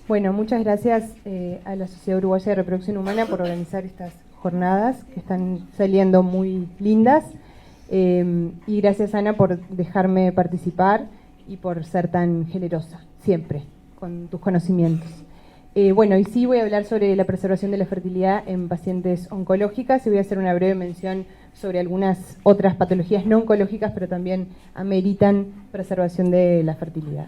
Bueno, muchas gracias a la Sociedad Uruguaya de Reproducción Humana por organizar estas jornadas que están saliendo muy lindas. Y gracias, Ana, por dejarme participar y por ser tan generosa, siempre, con tus conocimientos. Bueno, y sí voy a hablar sobre la preservación de la fertilidad en pacientes oncológicas y voy a hacer una breve mención sobre algunas otras patologías no oncológicas, pero también ameritan preservación de la fertilidad.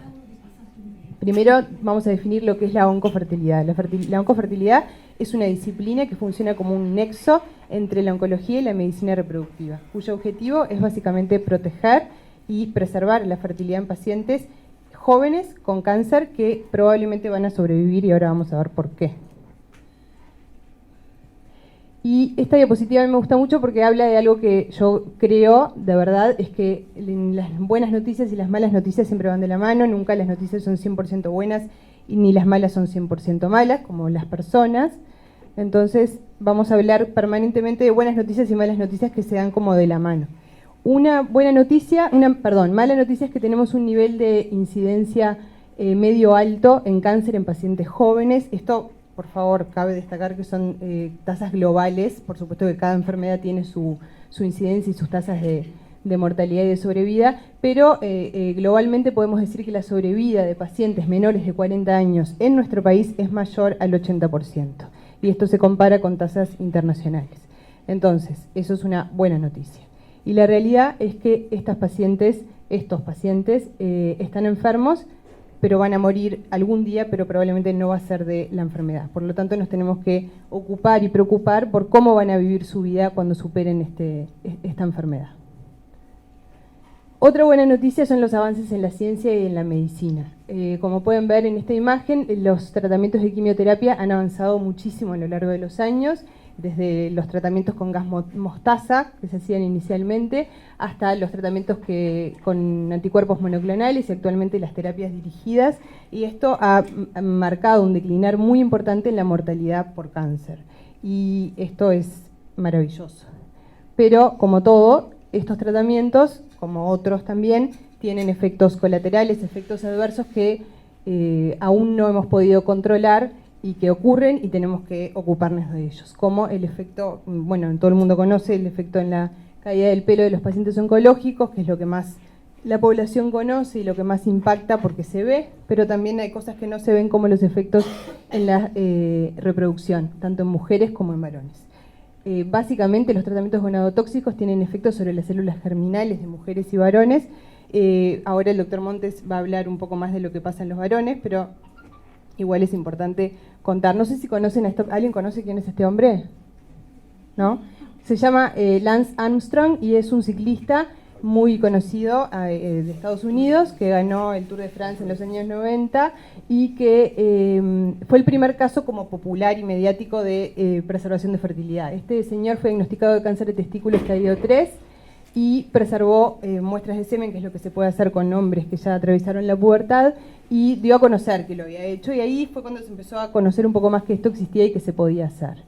Primero vamos a definir lo que es la oncofertilidad. La oncofertilidad es una disciplina que funciona como un nexo entre la oncología y la medicina reproductiva, cuyo objetivo es básicamente proteger y preservar la fertilidad en pacientes jóvenes con cáncer que probablemente van a sobrevivir, y ahora vamos a ver por qué. Y esta diapositiva a mí me gusta mucho porque habla de algo que yo creo, de verdad, es que las buenas noticias y las malas noticias siempre van de la mano. Nunca las noticias son 100% buenas y ni las malas son 100% malas, como las personas. Entonces vamos a hablar permanentemente de buenas noticias y malas noticias que se dan como de la mano. Mala noticia es que tenemos un nivel de incidencia medio alto en cáncer en pacientes jóvenes. Esto, por favor, cabe destacar que son tasas globales. Por supuesto que cada enfermedad tiene su incidencia y sus tasas de mortalidad y de sobrevida, pero globalmente podemos decir que la sobrevida de pacientes menores de 40 años en nuestro país es mayor al 80%. Y esto se compara con tasas internacionales. Entonces, eso es una buena noticia. Y la realidad es que estos pacientes están enfermos, pero van a morir algún día, pero probablemente no va a ser de la enfermedad. Por lo tanto, nos tenemos que ocupar y preocupar por cómo van a vivir su vida cuando superen esta enfermedad. Otra buena noticia son los avances en la ciencia y en la medicina. Como pueden ver en esta imagen, los tratamientos de quimioterapia han avanzado muchísimo a lo largo de los años, desde los tratamientos con gas mostaza, que se hacían inicialmente, hasta los tratamientos con anticuerpos monoclonales y actualmente las terapias dirigidas, y esto ha marcado un declinar muy importante en la mortalidad por cáncer. Y esto es maravilloso. Pero, como todo, estos tratamientos, como otros también, tienen efectos colaterales, efectos adversos que aún no hemos podido controlar y que ocurren y tenemos que ocuparnos de ellos, como el efecto, bueno, todo el mundo conoce el efecto en la caída del pelo de los pacientes oncológicos, que es lo que más la población conoce y lo que más impacta porque se ve, pero también hay cosas que no se ven, como los efectos en la reproducción, tanto en mujeres como en varones. Básicamente los tratamientos gonadotóxicos tienen efectos sobre las células germinales de mujeres y varones. Ahora el doctor Montes va a hablar un poco más de lo que pasa en los varones, pero igual es importante contar. No sé si conocen a esto. ¿Alguien conoce quién es este hombre? ¿No? Se llama Lance Armstrong y es un ciclista muy conocido de Estados Unidos, que ganó el Tour de Francia en los años 90 y que fue el primer caso como popular y mediático de preservación de fertilidad. Este señor fue diagnosticado de cáncer de testículo estadio 3 y preservó muestras de semen, que es lo que se puede hacer con hombres que ya atravesaron la pubertad, y dio a conocer que lo había hecho, y ahí fue cuando se empezó a conocer un poco más que esto existía y que se podía hacer.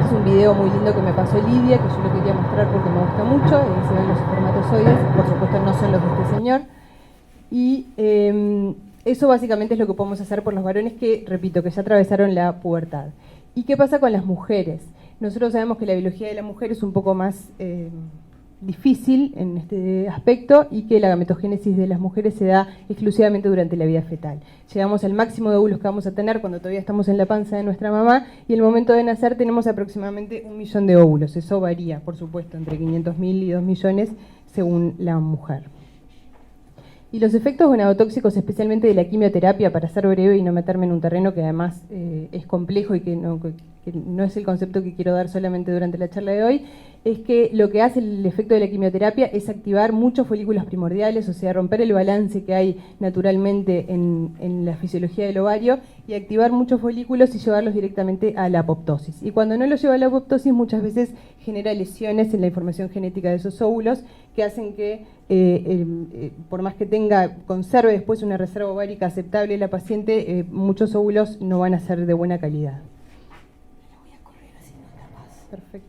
Es un video muy lindo que me pasó Lidia, que yo lo quería mostrar porque me gusta mucho, y se ven los espermatozoides, por supuesto no son los de este señor, y eso básicamente es lo que podemos hacer por los varones que, repito, que ya atravesaron la pubertad. ¿Y qué pasa con las mujeres? Nosotros sabemos que la biología de la mujer es un poco más difícil en este aspecto y que la gametogénesis de las mujeres se da exclusivamente durante la vida fetal. Llegamos al máximo de óvulos que vamos a tener cuando todavía estamos en la panza de nuestra mamá, y en el momento de nacer tenemos aproximadamente 1 millón de óvulos. Eso varía, por supuesto, entre 500.000 y 2 millones según la mujer. Y los efectos gonadotóxicos, especialmente de la quimioterapia, para ser breve y no meterme en un terreno que además es complejo y que no es el concepto que quiero dar solamente durante la charla de hoy, es que lo que hace el efecto de la quimioterapia es activar muchos folículos primordiales, o sea, romper el balance que hay naturalmente en la fisiología del ovario, y activar muchos folículos y llevarlos directamente a la apoptosis. Y cuando no los lleva a la apoptosis, muchas veces genera lesiones en la información genética de esos óvulos que hacen que, por más que conserve después una reserva ovárica aceptable la paciente, muchos óvulos no van a ser de buena calidad. Perfecto.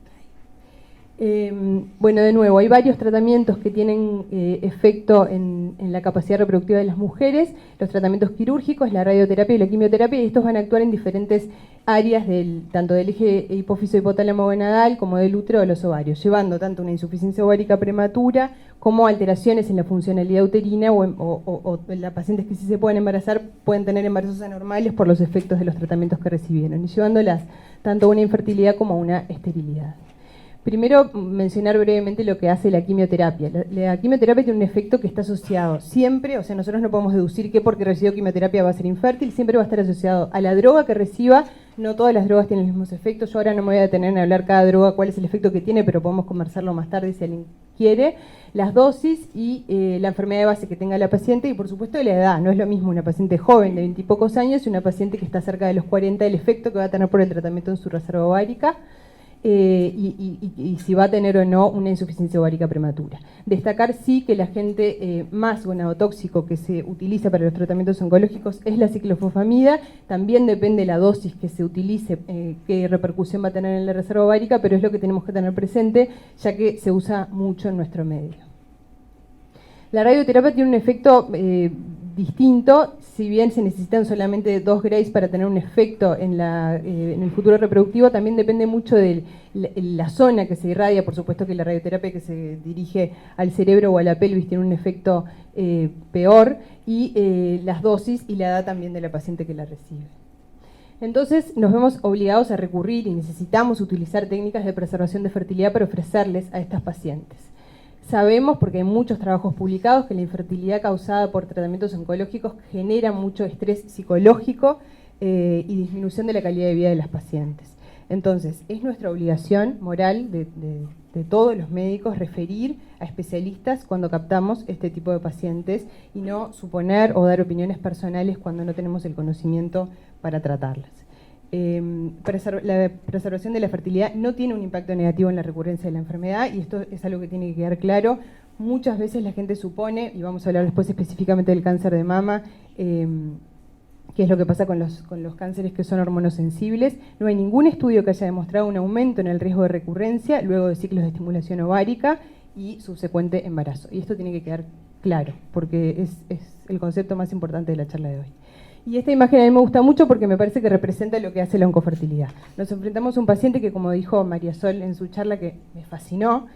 Bueno, de nuevo, hay varios tratamientos que tienen efecto en la capacidad reproductiva de las mujeres, los tratamientos quirúrgicos, la radioterapia y la quimioterapia, y estos van a actuar en diferentes áreas tanto del eje hipófiso hipotálamo gonadal como del útero o de los ovarios, llevando tanto una insuficiencia ovárica prematura como alteraciones en la funcionalidad uterina o las pacientes que sí se pueden embarazar pueden tener embarazos anormales por los efectos de los tratamientos que recibieron, y llevándolas tanto a una infertilidad como a una esterilidad. Primero, mencionar brevemente lo que hace la quimioterapia. La quimioterapia tiene un efecto que está asociado siempre, o sea, nosotros no podemos deducir que porque recibió quimioterapia va a ser infértil, siempre va a estar asociado a la droga que reciba. No todas las drogas tienen los mismos efectos. Yo ahora no me voy a detener en hablar cada droga cuál es el efecto que tiene, pero podemos conversarlo más tarde si alguien quiere. Las dosis y la enfermedad de base que tenga la paciente y, por supuesto, la edad. No es lo mismo una paciente joven de 20 y pocos años y una paciente que está cerca de los 40, el efecto que va a tener por el tratamiento en su reserva ovárica. Y si va a tener o no una insuficiencia ovárica prematura. Destacar sí que el agente más gonadotóxico que se utiliza para los tratamientos oncológicos es la ciclofosfamida. También depende la dosis que se utilice, qué repercusión va a tener en la reserva ovárica, pero es lo que tenemos que tener presente ya que se usa mucho en nuestro medio. La radioterapia tiene un efecto distinto, si bien se necesitan solamente 2 grays para tener un efecto en el futuro reproductivo, también depende mucho de la zona que se irradia. Por supuesto que la radioterapia que se dirige al cerebro o a la pelvis tiene un efecto peor, y las dosis y la edad también de la paciente que la recibe. Entonces nos vemos obligados a recurrir y necesitamos utilizar técnicas de preservación de fertilidad para ofrecerles a estas pacientes. Sabemos, porque hay muchos trabajos publicados, que la infertilidad causada por tratamientos oncológicos genera mucho estrés psicológico y disminución de la calidad de vida de las pacientes. Entonces, es nuestra obligación moral de todos los médicos referir a especialistas cuando captamos este tipo de pacientes y no suponer o dar opiniones personales cuando no tenemos el conocimiento para tratarlas. La preservación de la fertilidad no tiene un impacto negativo en la recurrencia de la enfermedad, y esto es algo que tiene que quedar claro. Muchas veces la gente supone, y vamos a hablar después específicamente del cáncer de mama, qué es lo que pasa con los cánceres que son hormonosensibles. No hay ningún estudio que haya demostrado un aumento en el riesgo de recurrencia luego de ciclos de estimulación ovárica y subsecuente embarazo. Y esto tiene que quedar claro, porque es el concepto más importante de la charla de hoy. Y esta imagen a mí me gusta mucho porque me parece que representa lo que hace la oncofertilidad. Nos enfrentamos a un paciente que, como dijo María Sol en su charla, que me fascinó,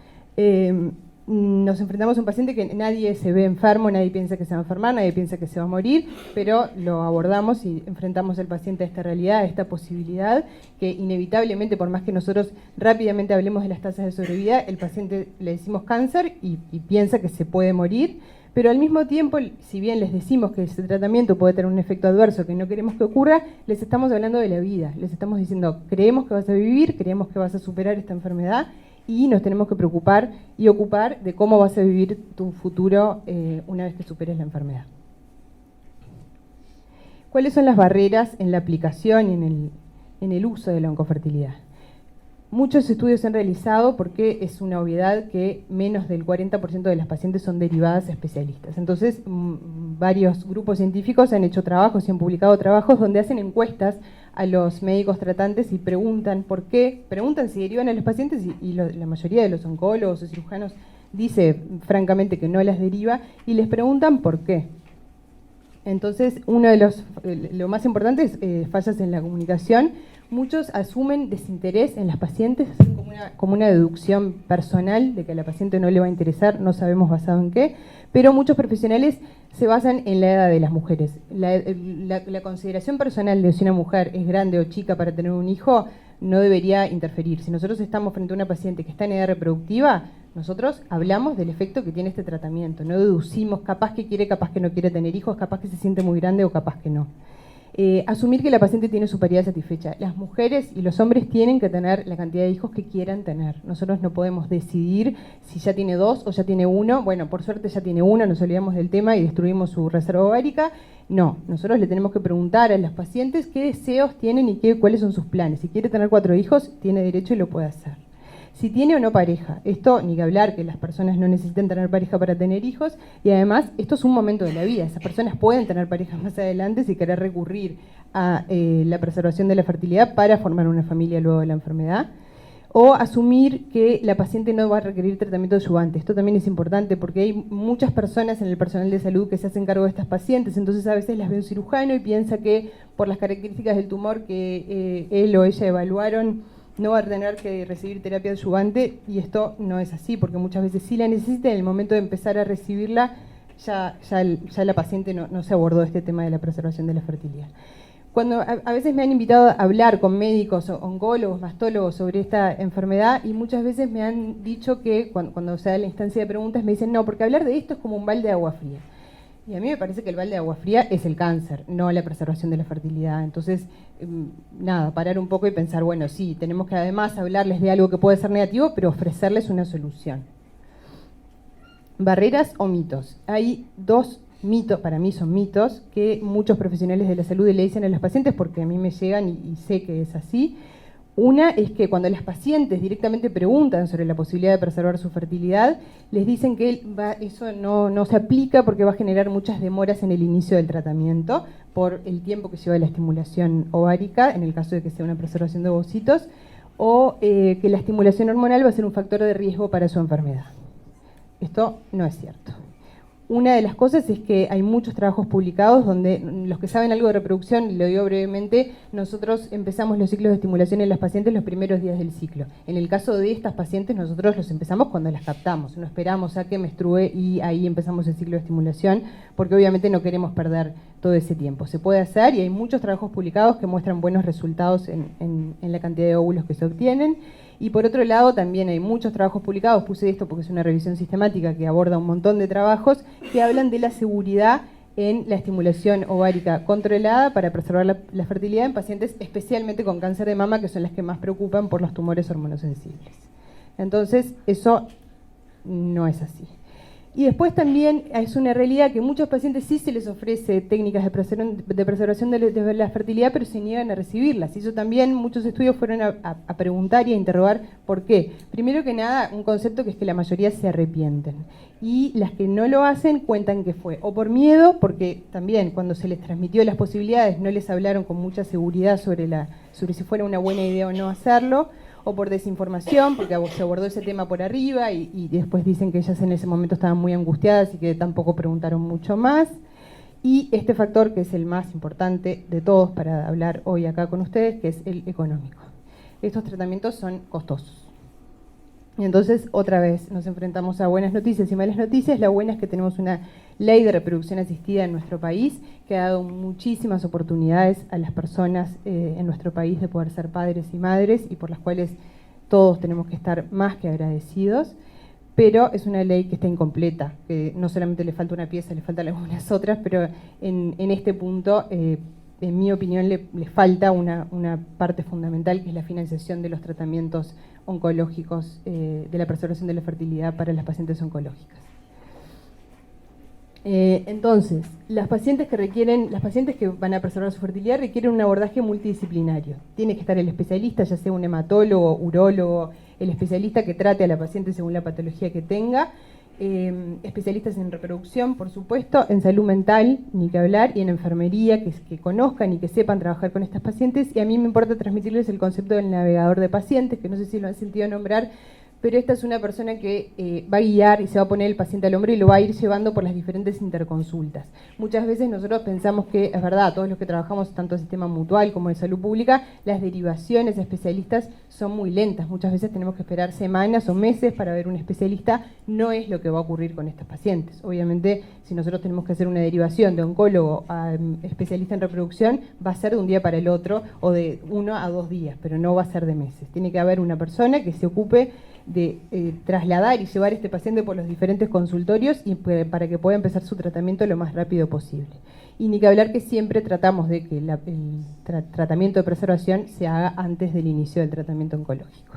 nos enfrentamos a un paciente que nadie se ve enfermo, nadie piensa que se va a enfermar, nadie piensa que se va a morir, pero lo abordamos y enfrentamos al paciente a esta realidad, a esta posibilidad, que inevitablemente, por más que nosotros rápidamente hablemos de las tasas de sobrevida, el paciente le decimos cáncer y piensa que se puede morir. Pero al mismo tiempo, si bien les decimos que ese tratamiento puede tener un efecto adverso que no queremos que ocurra, les estamos hablando de la vida. Les estamos diciendo, creemos que vas a vivir, creemos que vas a superar esta enfermedad y nos tenemos que preocupar y ocupar de cómo vas a vivir tu futuro una vez que superes la enfermedad. ¿Cuáles son las barreras en la aplicación y en el uso de la oncofertilidad? Muchos estudios se han realizado porque es una obviedad que menos del 40% de las pacientes son derivadas a especialistas. Entonces, varios grupos científicos han hecho trabajos y han publicado trabajos donde hacen encuestas a los médicos tratantes y preguntan por qué, preguntan si derivan a los pacientes y la mayoría de los oncólogos o cirujanos dice francamente que no las deriva y les preguntan por qué. Entonces, lo más importante es fallas en la comunicación. Muchos asumen desinterés en las pacientes, hacen como una deducción personal de que a la paciente no le va a interesar, no sabemos basado en qué, pero muchos profesionales se basan en la edad de las mujeres. La consideración personal de si una mujer es grande o chica para tener un hijo no debería interferir. Si nosotros estamos frente a una paciente que está en edad reproductiva, nosotros hablamos del efecto que tiene este tratamiento, no deducimos capaz que quiere, capaz que no quiere tener hijos, capaz que se siente muy grande o capaz que no. Asumir que la paciente tiene su paridad satisfecha. Las mujeres y los hombres tienen que tener la cantidad de hijos que quieran tener. Nosotros no podemos decidir si ya tiene 2 o ya tiene 1. Bueno, por suerte ya tiene 1, nos olvidamos del tema y destruimos su reserva ovárica. No, nosotros le tenemos que preguntar a las pacientes qué deseos tienen y cuáles son sus planes. Si quiere tener 4 hijos, tiene derecho y lo puede hacer. Si tiene o no pareja, esto ni que hablar, que las personas no necesitan tener pareja para tener hijos, y además esto es un momento de la vida, esas personas pueden tener parejas más adelante si querer recurrir a la preservación de la fertilidad para formar una familia luego de la enfermedad. o asumir que la paciente no va a requerir tratamiento adyuvante. Esto también es importante porque hay muchas personas en el personal de salud que se hacen cargo de estas pacientes, entonces a veces las ve un cirujano y piensa que por las características del tumor que él o ella evaluaron no va a tener que recibir terapia adyuvante, y esto no es así, porque muchas veces sí la necesita y en el momento de empezar a recibirla ya la paciente no se abordó este tema de la preservación de la fertilidad. Cuando a veces me han invitado a hablar con médicos, oncólogos, mastólogos sobre esta enfermedad, y muchas veces me han dicho que cuando se da la instancia de preguntas me dicen no, porque hablar de esto es como un balde de agua fría. Y a mí me parece que el balde de agua fría es el cáncer, no la preservación de la fertilidad. Entonces, nada, parar un poco y pensar, bueno, sí, tenemos que además hablarles de algo que puede ser negativo, pero ofrecerles una solución. Barreras o mitos. Hay dos mitos, para mí son mitos, que muchos profesionales de la salud le dicen a los pacientes, porque a mí me llegan y sé que es así. Una es que cuando las pacientes directamente preguntan sobre la posibilidad de preservar su fertilidad, les dicen que eso no se aplica porque va a generar muchas demoras en el inicio del tratamiento por el tiempo que lleva la estimulación ovárica, en el caso de que sea una preservación de ovocitos, o que la estimulación hormonal va a ser un factor de riesgo para su enfermedad. Esto no es cierto. Una de las cosas es que hay muchos trabajos publicados donde los que saben algo de reproducción, y lo digo brevemente, nosotros empezamos los ciclos de estimulación en las pacientes los primeros días del ciclo. En el caso de estas pacientes nosotros los empezamos cuando las captamos, no esperamos a que menstrue y ahí empezamos el ciclo de estimulación, porque obviamente no queremos perder todo ese tiempo. Se puede hacer y hay muchos trabajos publicados que muestran buenos resultados en la cantidad de óvulos que se obtienen. Y por otro lado también hay muchos trabajos publicados, puse esto porque es una revisión sistemática que aborda un montón de trabajos, que hablan de la seguridad en la estimulación ovárica controlada para preservar la fertilidad en pacientes especialmente con cáncer de mama, que son las que más preocupan por los tumores hormonosensibles. Entonces, eso no es así. Y después también es una realidad que a muchos pacientes sí se les ofrece técnicas de preservación de la fertilidad, pero se niegan a recibirlas. Y eso también muchos estudios fueron a preguntar y a interrogar por qué. Primero que nada, un concepto que es que la mayoría se arrepienten. Y las que no lo hacen cuentan que fue o por miedo, porque también cuando se les transmitió las posibilidades no les hablaron con mucha seguridad sobre si fuera una buena idea o no hacerlo, o por desinformación, porque se abordó ese tema por arriba y después dicen que ellas en ese momento estaban muy angustiadas y que tampoco preguntaron mucho más. Y este factor que es el más importante de todos para hablar hoy acá con ustedes, que es el económico. Estos tratamientos son costosos. Y entonces, otra vez, nos enfrentamos a buenas noticias y malas noticias. La buena es que tenemos una ley de reproducción asistida en nuestro país que ha dado muchísimas oportunidades a las personas en nuestro país de poder ser padres y madres, y por las cuales todos tenemos que estar más que agradecidos. Pero es una ley que está incompleta, que no solamente le falta una pieza, le faltan algunas otras, pero en este punto, en mi opinión, le falta una parte fundamental, que es la financiación de los tratamientos oncológicos, de la preservación de la fertilidad para las pacientes oncológicas. Entonces, las pacientes que van a preservar su fertilidad requieren un abordaje multidisciplinario. Tiene que estar el especialista, ya sea un hematólogo, urólogo, el especialista que trate a la paciente según la patología que tenga, especialistas en reproducción, por supuesto, en salud mental, ni que hablar, y en enfermería, que conozcan y que sepan trabajar con estas pacientes. Y a mí me importa transmitirles el concepto del navegador de pacientes, que no sé si lo han sentido nombrar, pero esta es una persona que va a guiar y se va a poner el paciente al hombro y lo va a ir llevando por las diferentes interconsultas. Muchas veces nosotros pensamos que, es verdad, todos los que trabajamos tanto en sistema mutual como en salud pública, las derivaciones a especialistas son muy lentas. Muchas veces tenemos que esperar semanas o meses para ver un especialista. No es lo que va a ocurrir con estas pacientes. Obviamente, si nosotros tenemos que hacer una derivación de oncólogo a especialista en reproducción, va a ser de un día para el otro o de 1 a 2 días, pero no va a ser de meses. Tiene que haber una persona que se ocupe de trasladar y llevar a este paciente por los diferentes consultorios y para que pueda empezar su tratamiento lo más rápido posible. Y ni que hablar que siempre tratamos de que el tratamiento de preservación se haga antes del inicio del tratamiento oncológico.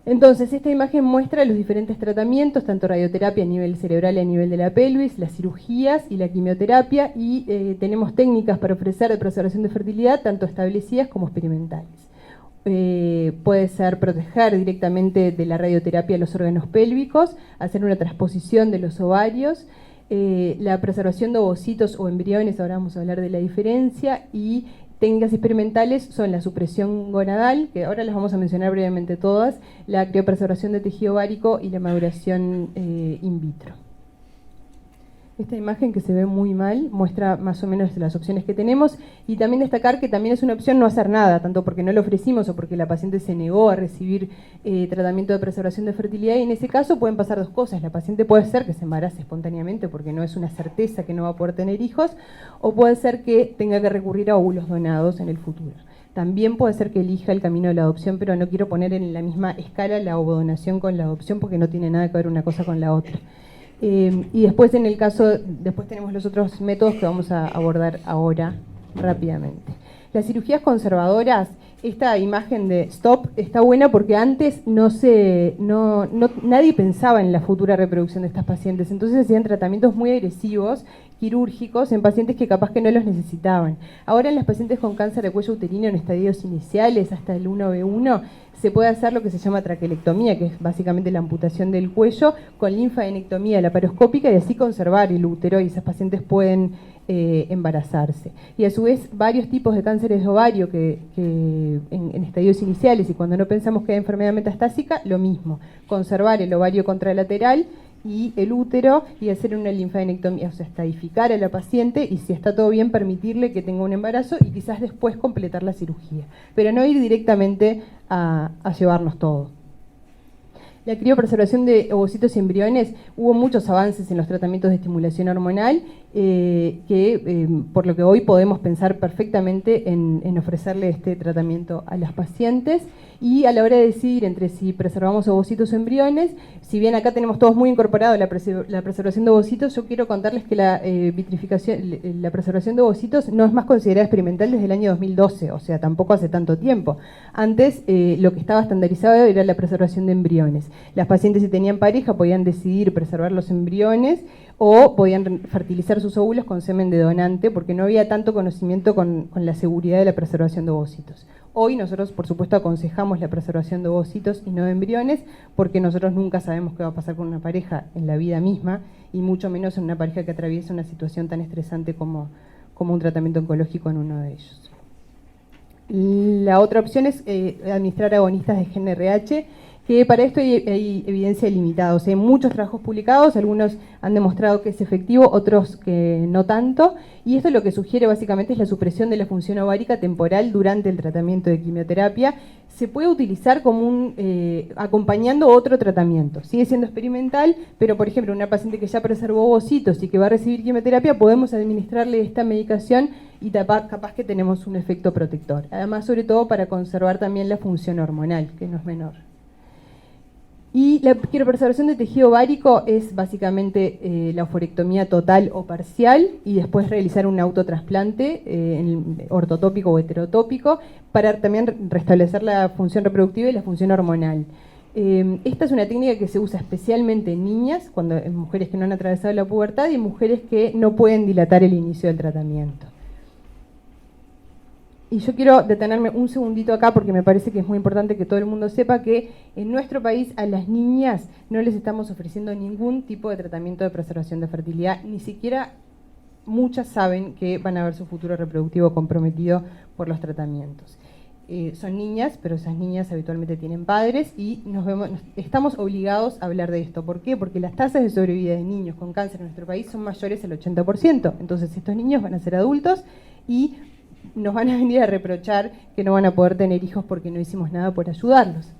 Entonces, esta imagen muestra los diferentes tratamientos, tanto radioterapia a nivel cerebral y a nivel de la pelvis, las cirugías y la quimioterapia, y tenemos técnicas para ofrecer de preservación de fertilidad, tanto establecidas como experimentales. Puede ser proteger directamente de la radioterapia los órganos pélvicos, hacer una transposición de los ovarios, la preservación de ovocitos o embriones, ahora vamos a hablar de la diferencia, y Técnicas experimentales son la supresión gonadal, que ahora las vamos a mencionar brevemente todas, la criopreservación de tejido ovárico y la maduración in vitro. Esta imagen, que se ve muy mal, muestra más o menos las opciones que tenemos, y también destacar que también es una opción no hacer nada, tanto porque no lo ofrecimos o porque la paciente se negó a recibir tratamiento de preservación de fertilidad, y en ese caso pueden pasar dos cosas. La paciente puede ser que se embarace espontáneamente porque no es una certeza que no va a poder tener hijos, o puede ser que tenga que recurrir a óvulos donados en el futuro. También puede ser que elija el camino de la adopción, pero no quiero poner en la misma escala la ovodonación con la adopción porque no tiene nada que ver una cosa con la otra. Y después después tenemos los otros métodos que vamos a abordar ahora rápidamente. Las cirugías conservadoras, esta imagen de stop está buena porque antes nadie pensaba en la futura reproducción de estas pacientes, entonces hacían tratamientos muy agresivos, quirúrgicos, en pacientes que capaz que no los necesitaban. Ahora en las pacientes con cáncer de cuello uterino en estadios iniciales, hasta el 1B1, se puede hacer lo que se llama traquelectomía, que es básicamente la amputación del cuello, con linfadenectomía laparoscópica, y así conservar el útero, y esas pacientes pueden embarazarse. Y a su vez, varios tipos de cánceres de ovario que en estadios iniciales, y cuando no pensamos que hay enfermedad metastásica, lo mismo, conservar el ovario contralateral y el útero y hacer una linfadenectomía, o sea, estadificar a la paciente, y si está todo bien, permitirle que tenga un embarazo y quizás después completar la cirugía, pero no ir directamente a llevarnos todo. La criopreservación de ovocitos y embriones, hubo muchos avances en los tratamientos de estimulación hormonal, por lo que hoy podemos pensar perfectamente en ofrecerle este tratamiento a las pacientes. Y a la hora de decidir entre si preservamos ovocitos o embriones, si bien acá tenemos todos muy incorporado la preservación de ovocitos, yo quiero contarles que la preservación de ovocitos no es más considerada experimental desde el año 2012, o sea, tampoco hace tanto tiempo. Antes lo que estaba estandarizado era la preservación de embriones. Las pacientes, si tenían pareja, podían decidir preservar los embriones o podían fertilizar sus óvulos con semen de donante, porque no había tanto conocimiento con la seguridad de la preservación de ovocitos. Hoy nosotros, por supuesto, aconsejamos la preservación de ovocitos y no de embriones, porque nosotros nunca sabemos qué va a pasar con una pareja en la vida misma, y mucho menos en una pareja que atraviesa una situación tan estresante como un tratamiento oncológico en uno de ellos. La otra opción es administrar agonistas de GnRH, que para esto hay evidencia limitada. O sea, hay muchos trabajos publicados, algunos han demostrado que es efectivo, otros que no tanto, y esto lo que sugiere básicamente es la supresión de la función ovárica temporal durante el tratamiento de quimioterapia. Se puede utilizar como acompañando otro tratamiento. Sigue siendo experimental, pero por ejemplo, una paciente que ya preservó ovocitos y que va a recibir quimioterapia, podemos administrarle esta medicación y capaz que tenemos un efecto protector. Además, sobre todo para conservar también la función hormonal, que no es menor. Y la criopreservación de tejido ovárico es básicamente la oforectomía total o parcial, y después realizar un autotrasplante ortotópico o heterotópico para también restablecer la función reproductiva y la función hormonal. Esta es una técnica que se usa especialmente en niñas, en mujeres que no han atravesado la pubertad y en mujeres que no pueden dilatar el inicio del tratamiento. Y yo quiero detenerme un segundito acá porque me parece que es muy importante que todo el mundo sepa que en nuestro país a las niñas no les estamos ofreciendo ningún tipo de tratamiento de preservación de fertilidad, ni siquiera muchas saben que van a ver su futuro reproductivo comprometido por los tratamientos. Son niñas, pero esas niñas habitualmente tienen padres y estamos obligados a hablar de esto. ¿Por qué? Porque las tasas de sobrevida de niños con cáncer en nuestro país son mayores al 80%. Entonces estos niños van a ser adultos y nos van a venir a reprochar que no van a poder tener hijos porque no hicimos nada por ayudarlos.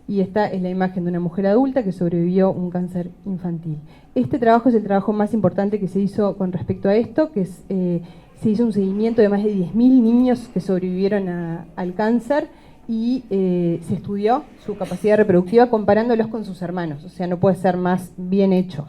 Y esta es la imagen de una mujer adulta que sobrevivió un cáncer infantil. Este trabajo es el trabajo más importante que se hizo con respecto a esto, que se hizo un seguimiento de más de 10.000 niños que sobrevivieron al cáncer y se estudió su capacidad reproductiva comparándolos con sus hermanos. O sea, no puede ser más bien hecho.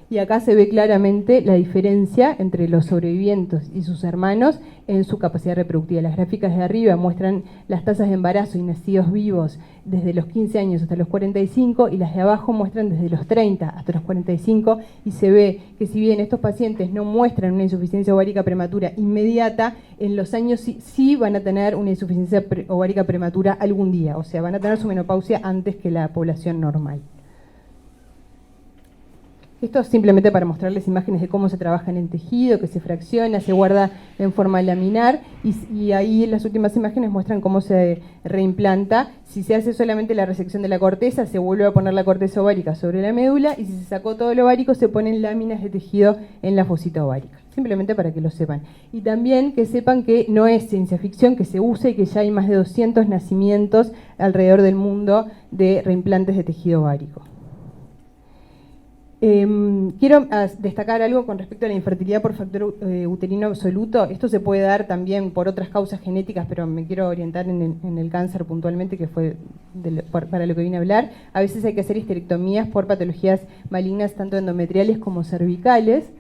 Y acá se ve claramente la diferencia entre los sobrevivientes y sus hermanos en su capacidad reproductiva. Las gráficas de arriba muestran las tasas de embarazo y nacidos vivos desde los 15 años hasta los 45, y las de abajo muestran desde los 30 hasta los 45, y se ve que si bien estos pacientes no muestran una insuficiencia ovárica prematura inmediata, en los años sí van a tener una insuficiencia ovárica prematura algún día, o sea, van a tener su menopausia antes que la población normal. Esto es simplemente para mostrarles imágenes de cómo se trabaja en el tejido, que se fracciona, se guarda en forma laminar y ahí en las últimas imágenes muestran cómo se reimplanta. Si se hace solamente la resección de la corteza, se vuelve a poner la corteza ovárica sobre la médula y si se sacó todo el ovárico, se ponen láminas de tejido en la fosita ovárica. Simplemente para que lo sepan. Y también que sepan que no es ciencia ficción, que se usa y que ya hay más de 200 nacimientos alrededor del mundo de reimplantes de tejido ovárico. Quiero destacar algo con respecto a la infertilidad por factor uterino absoluto. Esto se puede dar también por otras causas genéticas, pero me quiero orientar en el cáncer puntualmente, que fue para lo que vine a hablar. A veces hay que hacer histerectomías por patologías malignas, tanto endometriales como cervicales.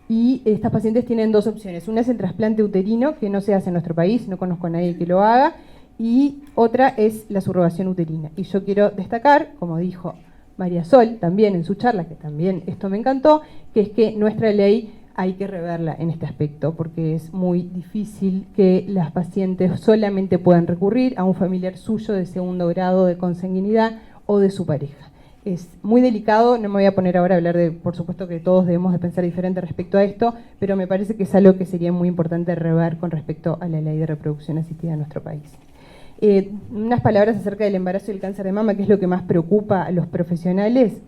Y estas pacientes tienen dos opciones. Una es el trasplante uterino, que no se hace en nuestro país, no conozco a nadie que lo haga. Y otra es la subrogación uterina. Y yo quiero destacar, como dijo María Sol también en su charla, que también esto me encantó, que es que nuestra ley hay que reverla en este aspecto, porque es muy difícil que las pacientes solamente puedan recurrir a un familiar suyo de segundo grado de consanguinidad o de su pareja. Es muy delicado, no me voy a poner ahora a hablar de, por supuesto que todos debemos de pensar diferente respecto a esto, pero me parece que es algo que sería muy importante rever con respecto a la ley de reproducción asistida en nuestro país. Unas palabras acerca del embarazo y el cáncer de mama, que es lo que más preocupa a los profesionales.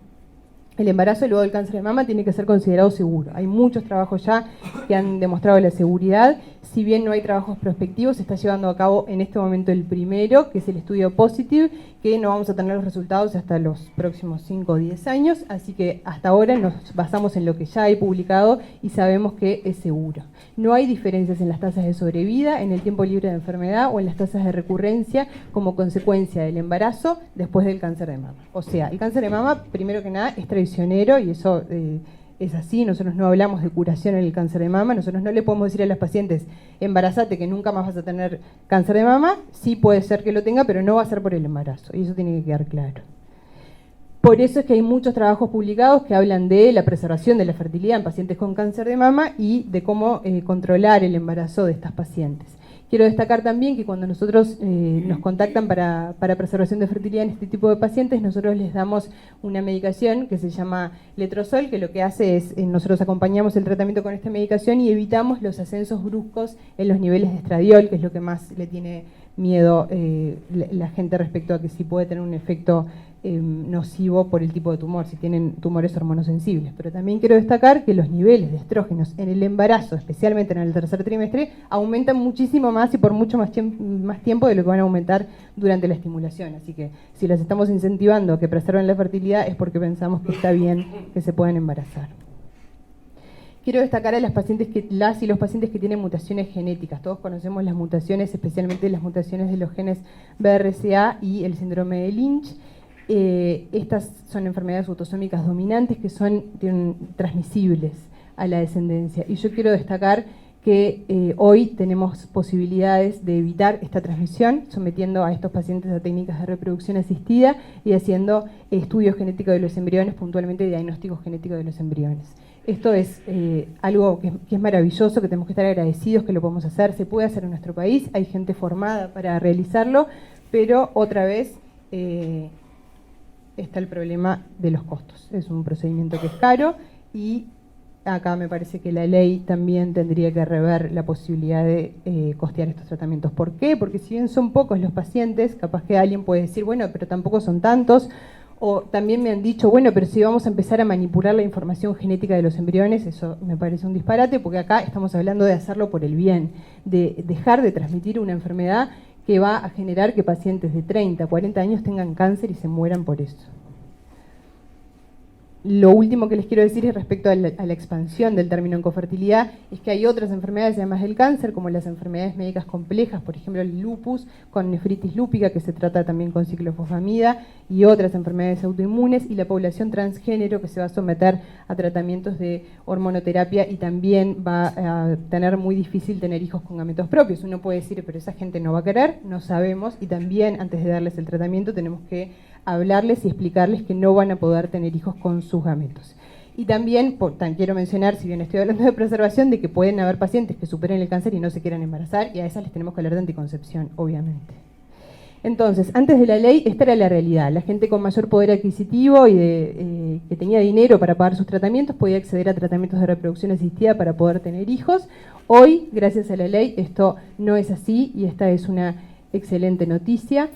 El embarazo luego del cáncer de mama tiene que ser considerado seguro. Hay muchos trabajos ya que han demostrado la seguridad. Si bien no hay trabajos prospectivos, se está llevando a cabo en este momento el primero, que es el estudio Positive, que no vamos a tener los resultados hasta los próximos 5 o 10 años, así que hasta ahora nos basamos en lo que ya hay publicado y sabemos que es seguro. No hay diferencias en las tasas de sobrevida, en el tiempo libre de enfermedad o en las tasas de recurrencia como consecuencia del embarazo después del cáncer de mama. O sea, el cáncer de mama, primero que nada, es traicionero y eso es así. Nosotros no hablamos de curación en el cáncer de mama, nosotros no le podemos decir a las pacientes, embarazate que nunca más vas a tener cáncer de mama. Sí puede ser que lo tenga, pero no va a ser por el embarazo, y eso tiene que quedar claro. Por eso es que hay muchos trabajos publicados que hablan de la preservación de la fertilidad en pacientes con cáncer de mama y de cómo controlar el embarazo de estas pacientes. Quiero destacar también que cuando nosotros nos contactan para preservación de fertilidad en este tipo de pacientes, nosotros les damos una medicación que se llama letrozol, que lo que hace es, nosotros acompañamos el tratamiento con esta medicación y evitamos los ascensos bruscos en los niveles de estradiol, que es lo que más le tiene miedo la gente respecto a que si puede tener un efecto nocivo por el tipo de tumor, si tienen tumores hormonosensibles. Pero también quiero destacar que los niveles de estrógenos en el embarazo, especialmente en el tercer trimestre, aumentan muchísimo más y por mucho más tiempo de lo que van a aumentar durante la estimulación. Así que si las estamos incentivando a que preserven la fertilidad es porque pensamos que está bien que se puedan embarazar. Quiero destacar a las pacientes las y los pacientes que tienen mutaciones genéticas. Todos conocemos las mutaciones, especialmente las mutaciones de los genes BRCA y el síndrome de Lynch. Estas son enfermedades autosómicas dominantes que son transmisibles a la descendencia. Y yo quiero destacar que hoy tenemos posibilidades de evitar esta transmisión, sometiendo a estos pacientes a técnicas de reproducción asistida y haciendo estudios genéticos de los embriones, puntualmente diagnósticos genéticos de los embriones. Esto es algo que es maravilloso, que tenemos que estar agradecidos que lo podemos hacer. Se puede hacer en nuestro país, hay gente formada para realizarlo, pero otra vez está el problema de los costos. Es un procedimiento que es caro y acá me parece que la ley también tendría que rever la posibilidad de costear estos tratamientos. ¿Por qué? Porque si bien son pocos los pacientes, capaz que alguien puede decir, bueno, pero tampoco son tantos. O también me han dicho, bueno, pero si vamos a empezar a manipular la información genética de los embriones, eso me parece un disparate, porque acá estamos hablando de hacerlo por el bien, de dejar de transmitir una enfermedad que va a generar que pacientes de 30, 40 años tengan cáncer y se mueran por eso. Lo último que les quiero decir es respecto a la expansión del término oncofertilidad, es que hay otras enfermedades además del cáncer, como las enfermedades médicas complejas, por ejemplo el lupus con nefritis lúpica, que se trata también con ciclofosfamida, y otras enfermedades autoinmunes, y la población transgénero, que se va a someter a tratamientos de hormonoterapia y también va a tener muy difícil tener hijos con gametos propios. Uno puede decir, pero esa gente no va a querer, no sabemos, y también antes de darles el tratamiento tenemos que hablarles y explicarles que no van a poder tener hijos con sus gametos. Y también quiero mencionar, si bien estoy hablando de preservación, de que pueden haber pacientes que superen el cáncer y no se quieran embarazar, y a esas les tenemos que hablar de anticoncepción, obviamente. Entonces, antes de la ley, esta era la realidad. La gente con mayor poder adquisitivo y que tenía dinero para pagar sus tratamientos podía acceder a tratamientos de reproducción asistida para poder tener hijos. Hoy, gracias a la ley, esto no es así y esta es una excelente noticia.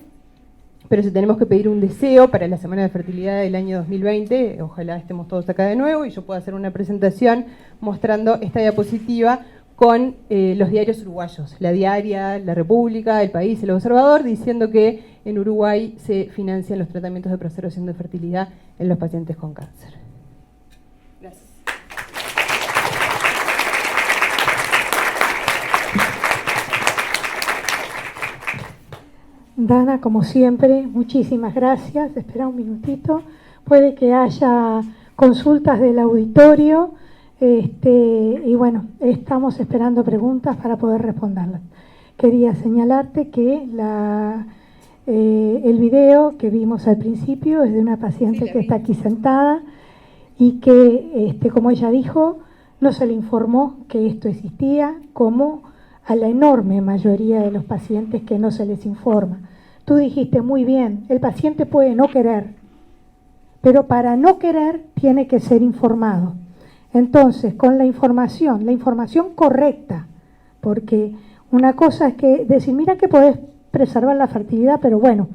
Pero si tenemos que pedir un deseo para la Semana de Fertilidad del año 2020, ojalá estemos todos acá de nuevo y yo pueda hacer una presentación mostrando esta diapositiva con los diarios uruguayos, La Diaria, La República, El País, El Observador, diciendo que en Uruguay se financian los tratamientos de preservación de fertilidad en los pacientes con cáncer. Gracias. Dana, como siempre, muchísimas gracias. Espera un minutito. Puede que haya consultas del auditorio. Y bueno, estamos esperando preguntas para poder responderlas. Quería señalarte que el video que vimos al principio es de una paciente que está aquí sentada y que, como ella dijo, no se le informó que esto existía, como a la enorme mayoría de los pacientes que no se les informa. Tú dijiste muy bien, el paciente puede no querer, pero para no querer tiene que ser informado. Entonces, con la información correcta, porque una cosa es que decir, mira que podés preservar la fertilidad, pero bueno,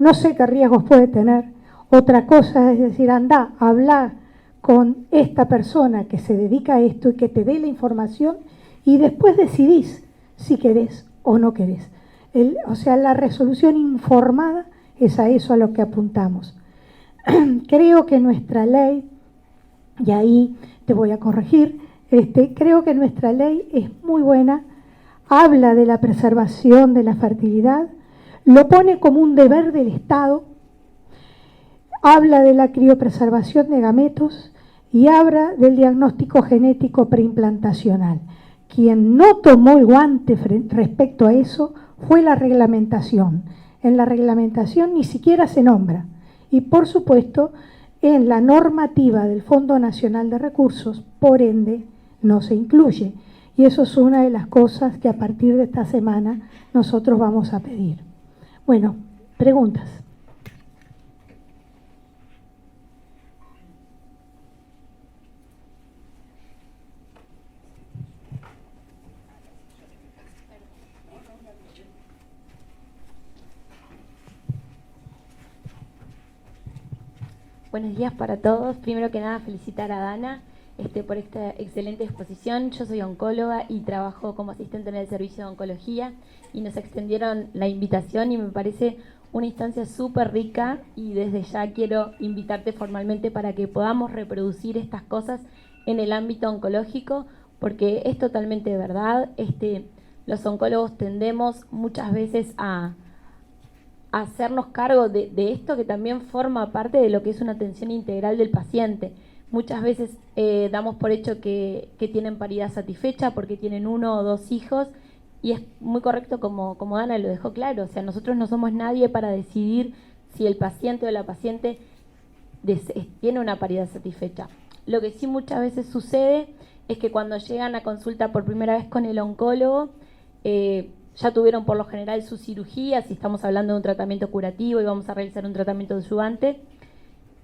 no sé qué riesgos puede tener. Otra cosa es decir, anda, habla con esta persona que se dedica a esto y que te dé la información y después decidís si querés o no querés. O sea, la resolución informada es a eso a lo que apuntamos. Creo que nuestra ley, y ahí te voy a corregir, creo que nuestra ley es muy buena, habla de la preservación de la fertilidad, lo pone como un deber del Estado, habla de la criopreservación de gametos y habla del diagnóstico genético preimplantacional. Quien no tomó el guante respecto a eso fue la reglamentación. En la reglamentación ni siquiera se nombra. Y por supuesto, en la normativa del Fondo Nacional de Recursos, por ende, no se incluye. Y eso es una de las cosas que a partir de esta semana nosotros vamos a pedir. Bueno, preguntas. Buenos días para todos. Primero que nada, felicitar a Dana por esta excelente exposición. Yo soy oncóloga y trabajo como asistente en el servicio de oncología y nos extendieron la invitación y me parece una instancia súper rica y desde ya quiero invitarte formalmente para que podamos reproducir estas cosas en el ámbito oncológico porque es totalmente verdad. Los oncólogos tendemos muchas veces a hacernos cargo de esto que también forma parte de lo que es una atención integral del paciente. Muchas veces damos por hecho que tienen paridad satisfecha porque tienen 1 o 2 hijos y es muy correcto como Dana lo dejó claro. O sea, nosotros no somos nadie para decidir si el paciente o la paciente tiene una paridad satisfecha. Lo que sí muchas veces sucede es que cuando llegan a consulta por primera vez con el oncólogo, ya tuvieron por lo general su cirugía, si estamos hablando de un tratamiento curativo y vamos a realizar un tratamiento adyuvante.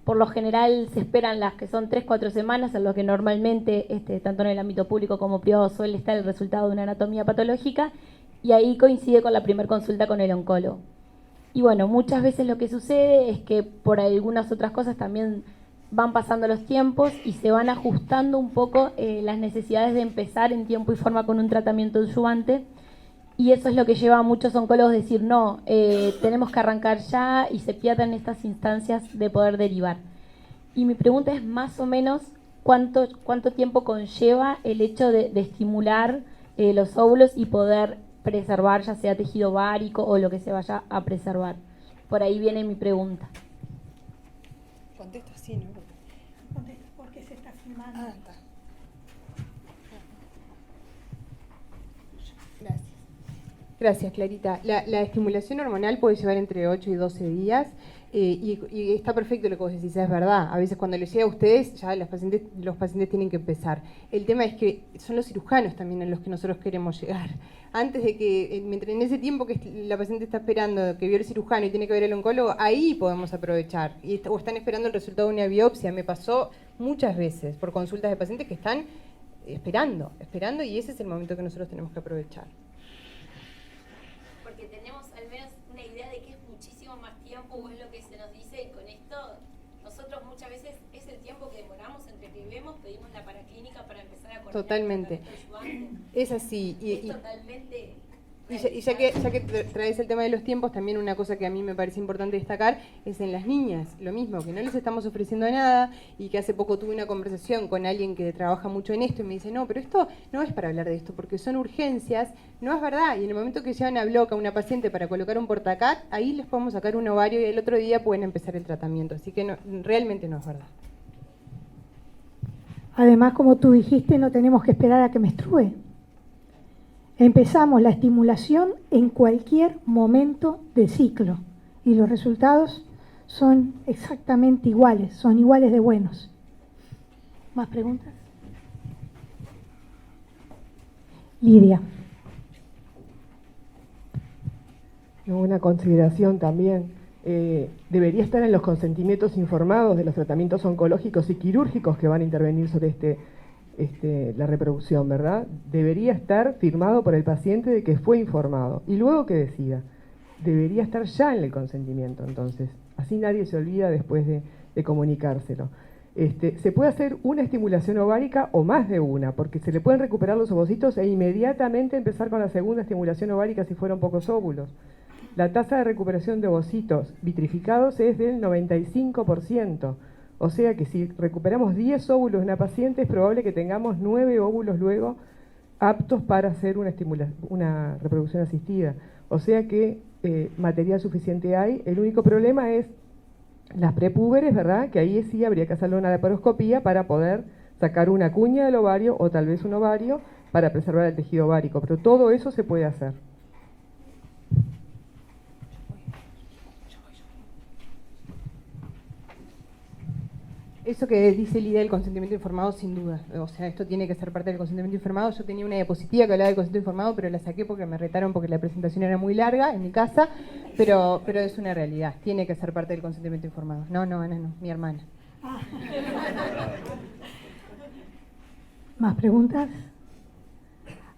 Por lo general se esperan las que son 3-4 semanas, en lo que normalmente, tanto en el ámbito público como privado, suele estar el resultado de una anatomía patológica, y ahí coincide con la primera consulta con el oncólogo. Y bueno, muchas veces lo que sucede es que por algunas otras cosas también van pasando los tiempos y se van ajustando un poco las necesidades de empezar en tiempo y forma con un tratamiento adyuvante. Y eso es lo que lleva a muchos oncólogos a decir, no, tenemos que arrancar ya y se pierden estas instancias de poder derivar. Y mi pregunta es más o menos cuánto tiempo conlleva el hecho de estimular los óvulos y poder preservar ya sea tejido ovárico o lo que se vaya a preservar. Por ahí viene mi pregunta. Contesta así, ¿no? Contesta porque se está filmando. Ah, está. Gracias. Gracias, Clarita. La estimulación hormonal puede llevar entre 8 y 12 días. Y está perfecto lo que vos decís, es verdad. A veces cuando les llega a ustedes, ya los pacientes tienen que empezar. El tema es que son los cirujanos también a los que nosotros queremos llegar. Antes de que, mientras en ese tiempo que la paciente está esperando que vio el cirujano y tiene que ver el oncólogo, ahí podemos aprovechar. O están esperando el resultado de una biopsia. Me pasó muchas veces por consultas de pacientes que están esperando, y ese es el momento que nosotros tenemos que aprovechar. Porque tenemos al menos una idea de que es muchísimo más tiempo, o es lo que se nos dice, y con esto nosotros muchas veces es el tiempo que demoramos entre que vemos, pedimos la paraclínica para empezar a coordinar. Totalmente. Es así. Es totalmente... Y ya que traes el tema de los tiempos, también una cosa que a mí me parece importante destacar es en las niñas, lo mismo, que no les estamos ofreciendo nada, y que hace poco tuve una conversación con alguien que trabaja mucho en esto y me dice, no, pero esto no es para hablar de esto, porque son urgencias, no es verdad, y en el momento que llevan a bloque a una paciente para colocar un portacat, ahí les podemos sacar un ovario y el otro día pueden empezar el tratamiento, así que no, realmente no es verdad. Además, como tú dijiste, no tenemos que esperar a que menstrue. Empezamos la estimulación en cualquier momento del ciclo y los resultados son exactamente iguales, son iguales de buenos. ¿Más preguntas? Lidia. Una consideración también. Debería estar en los consentimientos informados de los tratamientos oncológicos y quirúrgicos que van a intervenir sobre la reproducción, ¿verdad? Debería estar firmado por el paciente de que fue informado y luego que decida. Debería estar ya en el consentimiento, entonces. Así nadie se olvida después de comunicárselo. Se puede hacer una estimulación ovárica o más de una, porque se le pueden recuperar los ovocitos e inmediatamente empezar con la segunda estimulación ovárica si fueron pocos óvulos. La tasa de recuperación de ovocitos vitrificados es del 95%. O sea que si recuperamos 10 óvulos en una paciente, es probable que tengamos 9 óvulos luego aptos para hacer una reproducción asistida. O sea que material suficiente hay. El único problema es las prepúberes, ¿verdad? Que ahí sí habría que hacerle una laparoscopía para poder sacar una cuña del ovario o tal vez un ovario para preservar el tejido ovárico. Pero todo eso se puede hacer. Eso que dice Lidia del consentimiento informado, sin duda. O sea, esto tiene que ser parte del consentimiento informado. Yo tenía una diapositiva que hablaba del consentimiento informado, pero la saqué porque me retaron porque la presentación era muy larga en mi casa, pero es una realidad. Tiene que ser parte del consentimiento informado. No, Ana, no, mi hermana. ¿Más preguntas?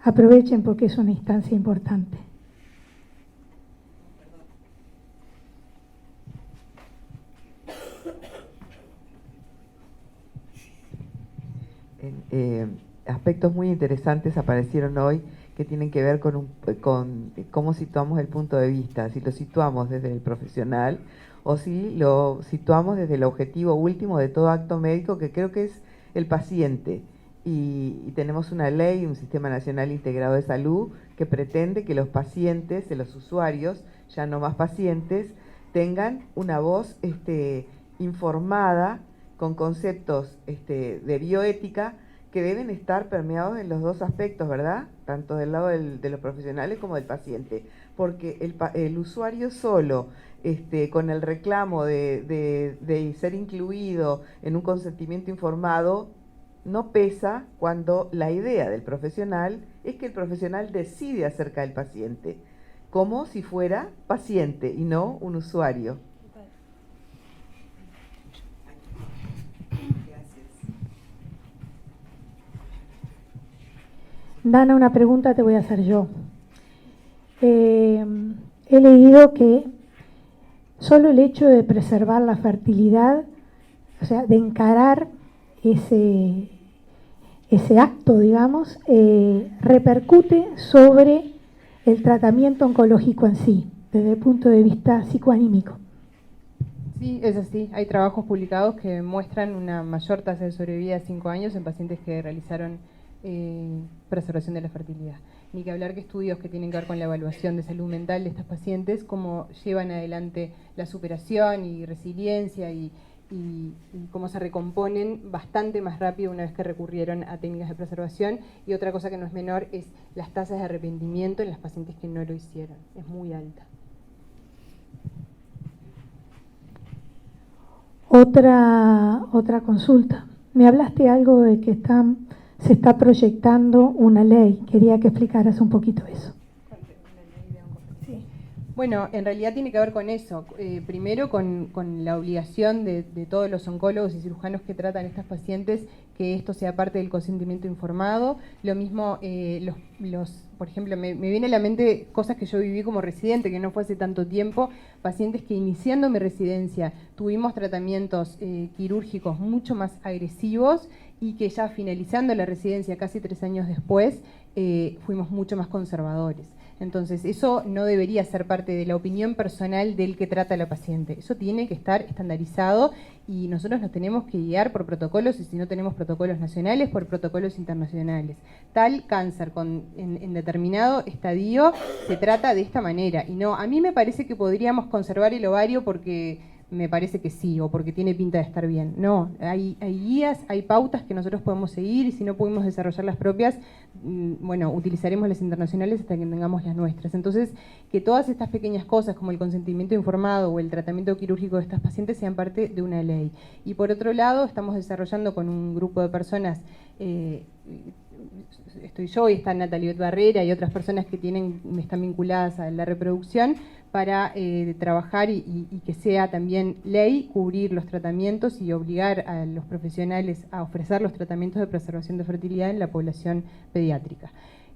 Aprovechen porque es una instancia importante. Aspectos muy interesantes aparecieron hoy que tienen que ver con cómo situamos el punto de vista, si lo situamos desde el profesional o si lo situamos desde el objetivo último de todo acto médico, que creo que es el paciente. Y tenemos una ley, un Sistema Nacional Integrado de Salud, que pretende que los pacientes, los usuarios, ya no más pacientes, tengan una voz informada con conceptos de bioética que deben estar permeados en los dos aspectos, ¿verdad? Tanto del lado de los profesionales como del paciente. Porque el usuario solo, con el reclamo de ser incluido en un consentimiento informado, no pesa cuando la idea del profesional es que el profesional decide acerca del paciente, como si fuera paciente y no un usuario. Dana, una pregunta te voy a hacer yo. He leído que solo el hecho de preservar la fertilidad, o sea, de encarar ese acto, digamos, repercute sobre el tratamiento oncológico en sí, desde el punto de vista psicoanímico. Sí, es así. Hay trabajos publicados que muestran una mayor tasa de sobrevida a 5 años en pacientes que realizaron preservación de la fertilidad. Ni que hablar que estudios que tienen que ver con la evaluación de salud mental de estas pacientes, cómo llevan adelante la superación y resiliencia y cómo se recomponen bastante más rápido una vez que recurrieron a técnicas de preservación. Y otra cosa que no es menor es las tasas de arrepentimiento en las pacientes que no lo hicieron. Es muy alta. Otra consulta. Me hablaste algo de que se está proyectando una ley. Quería que explicaras un poquito eso. Sí. Bueno, en realidad tiene que ver con eso. Primero con la obligación de todos los oncólogos y cirujanos que tratan a estas pacientes que esto sea parte del consentimiento informado. Lo mismo, por ejemplo, me viene a la mente cosas que yo viví como residente, que no fue hace tanto tiempo, pacientes que iniciando mi residencia tuvimos tratamientos quirúrgicos mucho más agresivos y que ya finalizando la residencia casi 3 años después fuimos mucho más conservadores. Entonces, eso no debería ser parte de la opinión personal del que trata a la paciente. Eso tiene que estar estandarizado y nosotros nos tenemos que guiar por protocolos, y si no tenemos protocolos nacionales, por protocolos internacionales. Tal cáncer en determinado estadio se trata de esta manera. Y no, a mí me parece que podríamos conservar el ovario porque me parece que sí, o porque tiene pinta de estar bien. No, hay guías, hay pautas que nosotros podemos seguir, y si no pudimos desarrollar las propias, bueno, utilizaremos las internacionales hasta que tengamos las nuestras. Entonces, que todas estas pequeñas cosas, como el consentimiento informado o el tratamiento quirúrgico de estas pacientes, sean parte de una ley. Y por otro lado, estamos desarrollando con un grupo de personas, estoy yo y está Natalie Barrera y otras personas que están vinculadas a la reproducción, para trabajar y que sea también ley cubrir los tratamientos y obligar a los profesionales a ofrecer los tratamientos de preservación de fertilidad en la población pediátrica.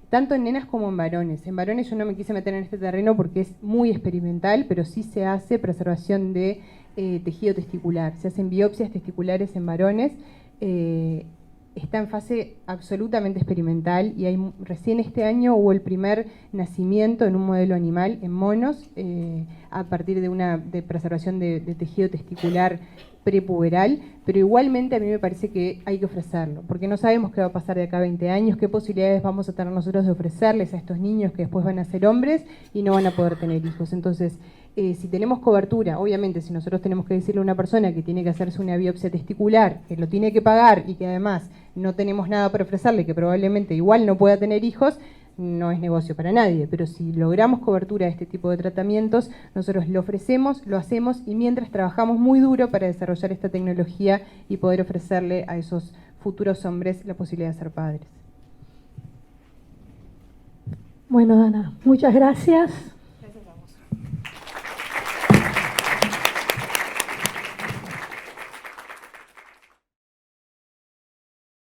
Tanto en nenas como en varones. En varones yo no me quise meter en este terreno porque es muy experimental, pero sí se hace preservación de tejido testicular. Se hacen biopsias testiculares en varones. Está en fase absolutamente experimental y recién este año hubo el primer nacimiento en un modelo animal, en monos, a partir de preservación de tejido testicular prepuberal, pero igualmente a mí me parece que hay que ofrecerlo, porque no sabemos qué va a pasar de acá a 20 años, qué posibilidades vamos a tener nosotros de ofrecerles a estos niños que después van a ser hombres y no van a poder tener hijos. Entonces, si tenemos cobertura, obviamente si nosotros tenemos que decirle a una persona que tiene que hacerse una biopsia testicular, que lo tiene que pagar y que además no tenemos nada para ofrecerle, que probablemente igual no pueda tener hijos, no es negocio para nadie. Pero si logramos cobertura de este tipo de tratamientos, nosotros lo ofrecemos, lo hacemos, y mientras trabajamos muy duro para desarrollar esta tecnología y poder ofrecerle a esos futuros hombres la posibilidad de ser padres. Bueno, Dana, muchas gracias.